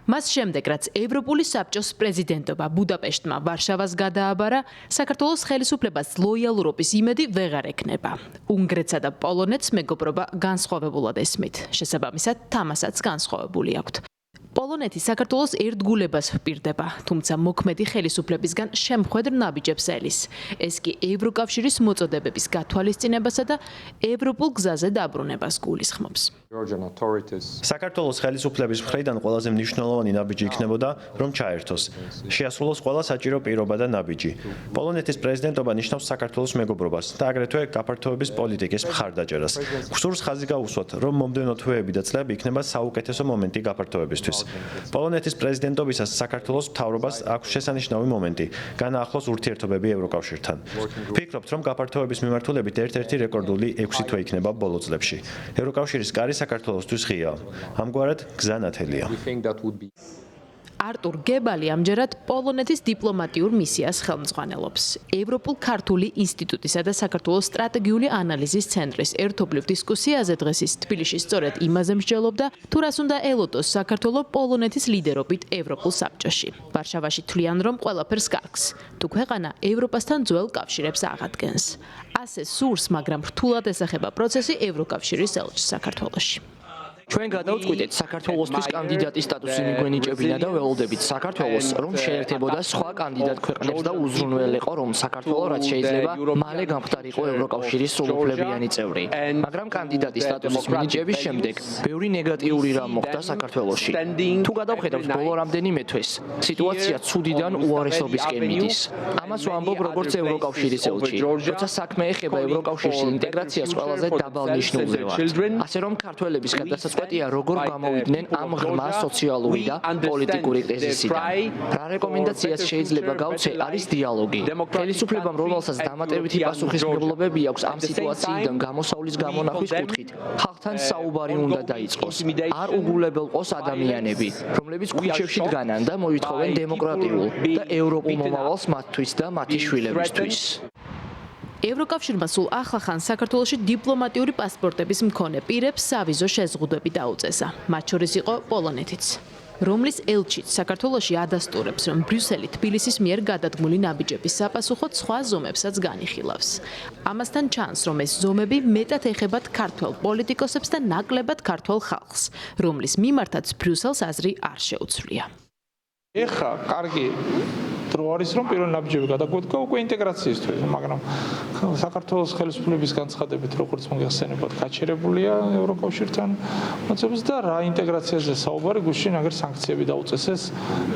მას შემდეგ, რაც ევროპული საბჭოს პრეზიდენტობა ბუდაპეშტმა ვარშავას გადააბარა, საქართველოს ხელისუფლებას ლოიალურობის იმედი ვეღარ ექნება. უნგრეთსა და პოლონეთს მეგობრობა განსხვავებულად ესმით. შესაბამისად, თამასაც განსხვავებული აქვთ. პოლონეთი საქართველოს ერთგულებას ჰპირდება, თუმცა მოქმედი ხელისუფლებისგან შემხვედრ ნაბიჯებს ელის. ეს კი ევროკავშირის მოწოდებების გათვალისწინებასა და ევროპულ გზაზე დაბრუნებას გულისხმობს. საქართველოს ხელისუფლების მხრიდან ყველაზე მნიშვნელოვანი ნაბიჯი იქნებოდა, რომ ჩაერთოს. შეასრულოს ყველა საჭირო პირობა და ნაბიჯი. პოლონეთის პრეზიდენტობა ნიშნავს საქართველოს მეგობრობას და აგრეთვე გაფართოების პოლიტიკის მხარდაჭერას. გსურს ხაზი გაუსვათ, რომ მომდევნო თვეები და წლები იქნება საუკეთესო მომენტი გაფართოებისთვის. პოლონეთის პრეზიდენტობისას საქართველოს მთავრობას აქვს შესანიშნავი მომენტი, განაახლოს ურთიერთობები ევროკავშირთან. ვფიქრობთ, რომ გაფართოების მიმართულებით ერთ-ერთი რეკორდული 6 თვე იქნება ბოლო წლებში. ევროკავშირის კარი საქართველოსთვის ღიაა. ამგვარად გზა ნათელია. არტურ გებალი ამჯერად პოლონეთის დიპლომატიურ მისიას ხელმძღვანელობს. ევროპულ ქართული ინსტიტუტისა და საქართველოს სტრატეგიული ანალიზის ცენტრის ერთობლივ დისკუსიაზე დღეს ის თბილისში სწორედ იმაზე მსჯელობდა, თუ რას უნდა ელოდოს საქართველო პოლონეთის ლიდერობით ევროპულ საბჭოში. ვარშავაში თვლიან, რომ ყველაფერს კარგს, თუ ქვეყანა ევროპასთან ძველ კავშირებს აღადგენს. ასე სურს, მაგრამ რთულად ესახება პროცესი ევროკავშირის ელჩს საქართველოში. ჩვენ გადავწყვიტეთ საქართველოსთვის კანდიდატის სტატუსი მიგვენიჭებინა და ველოდებით საქართველოს, რომ შეერთებოდა სხვა კანდიდატ ქვეყნებს და უზრუნველყო, რომ საქართველო რაც შეიძლება მალე გამხდარიყო ევროკავშირის სრულუფლებიანი წევრი. მაგრამ კანდიდატის სტატუსის მინიჭების შემდეგ ბევრი ნეგატიური რამ მოხდა საქართველოში. თუ გადავხედავთ ბოლო რამდენიმე თვეს, სიტუაცია ცუდიდან უარესობისკენ მიდის. ამას ვამბობ როგორც ევროკავშირის ელჩი, როცა საქმე ეხება ევროკავშირში ინტეგრაციას ყველაზე დაბალ ნიშნულზე ვართ. ასე რომ ქართველების გადასაწყვეტია როგორ გამოვიდნენ ამ ღრმა სოციალური და პოლიტიკური კრიზისიდან. რა რეკომენდაციას შეიძლება გავცე არის დიალოგი. ხელისუფლებამ, რომელსაც დამატებითი პასუხისმგებლობები აქვს ამ სიტუაციიდან გამოსავლის გამონახვის კუთხით, ხალხთან საუბარი უნდა დაიწყოს. არ უგულებელყოს ადამიანები, რომლებიც ქუჩებში დგანან და მოითხოვენ დემოკრატიულ და ევროპულ მომავალს მათთვის და მათი შვილებისთვის. ევროკავშირმა სულ ახლახან საქართველოში დიპლომატიური პასპორტების მქონე პირებს სავიზო შეზღუდვები დაუწესა. მათ შორის იყო პოლონეთიც, რომლის ელჩიც საქართველოში ადასტურებს, რომ ბრიუსელი თბილისის მიერ გადადგმული ნაბიჯების საპასუხოდ სხვა ზომებსაც განიხილავს. ამასთან ჩანს, რომ ეს ზომები მეტად ეხებათ ქართველ პოლიტიკოსებს და ნაკლებად ქართველ ხალხს, რომლის მიმართაც ბრიუსელს აზრი არ შეუცვლია. ეხა კარგი დრო არის რომ პირველი ნაბიჯები გადაგვედგა უკვე ინტეგრაციისთვის, მაგრამ საქართველოს ხელისუფლების განცხადებით როგორც მოგეხსენებათ, გაჩერებულია ევროკავშირთან მოწმობს და რა ინტეგრაციაზე საუბარი გუშინ აგერ სანქციები დაუწესეს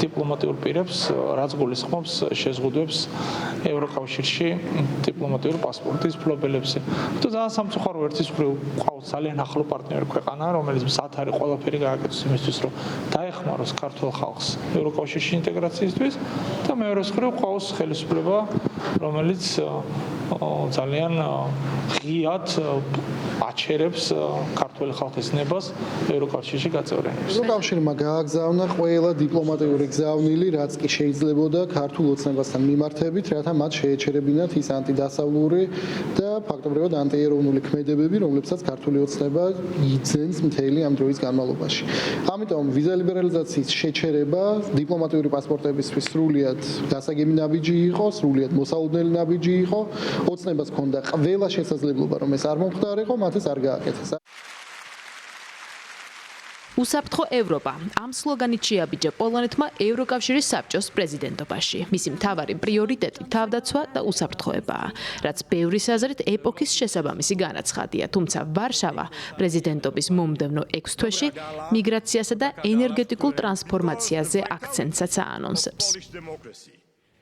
დიპლომატიურ პირებს, რაც გულისხმობს შეზღუდვებს ევროკავშირში დიპლომატიური პასპორტის ფლობელებზე. თუ ძალიან სამწუხარო ერთის მხრივ ყავს ძალიან ახლო პარტნიორი ქვეყანა, რომელიც მზად არის ყველაფერი გააკეთოს იმისთვის, რომ დაეხმაროს ქართულ ხალხს ევროკავშირში ინტეგრაციისთვის და მეორეს მხრივ ყავს ხელისუფლება, რომელიც ძალიან ღიად აჩერებს ქართული ხალხის ნებას ევროკავშირში გაწევრიანებას. ევროკავშირმა გააგზავნა ყველა დიპლომატიური გზავნილი, რაც კი შეიძლებოდა ქართულ ოცნებასთან მიმართებით, რათა მათ შეეჩერებინათ ის ანტიდასავლური და ფაქტობრივად ანტიეროვნული ქმედებები, რომლებსაც ქართული ოცნება იძენს მთელი ამ დროის განმავლობაში. ამიტომ ვიზა ლიბერალიზაციის შეჩერება დიპლომატიური პასპორტებისთვის სრულიად გასაგები ნაბიჯი იყო, სრულიად მოსალოდნელი ნაბიჯი იყო. ოცნებას ჰქონდა ყველა შესაძლებლობა, რომ ეს არ მომხდარიყო, მათ ეს არ გააკეთეს. უსაფრთხო ევროპა. ამ სლოგანით შეაბიჯა პოლონეთმა ევროკავშირის საბჭოს პრეზიდენტობაში. მისი მთავარი პრიორიტეტი თავდაცვა და უსაფრთხოებაა, რაც ბევრის აზრით ეპოქის შესაბამისი განაცხადია, თუმცა ვარშავა პრეზიდენტობის მომდევნო 6 თვეში მიგრაციასა და ენერგეტიკულ ტრანსფორმაციაზე აქცენტსაც აანონსებს.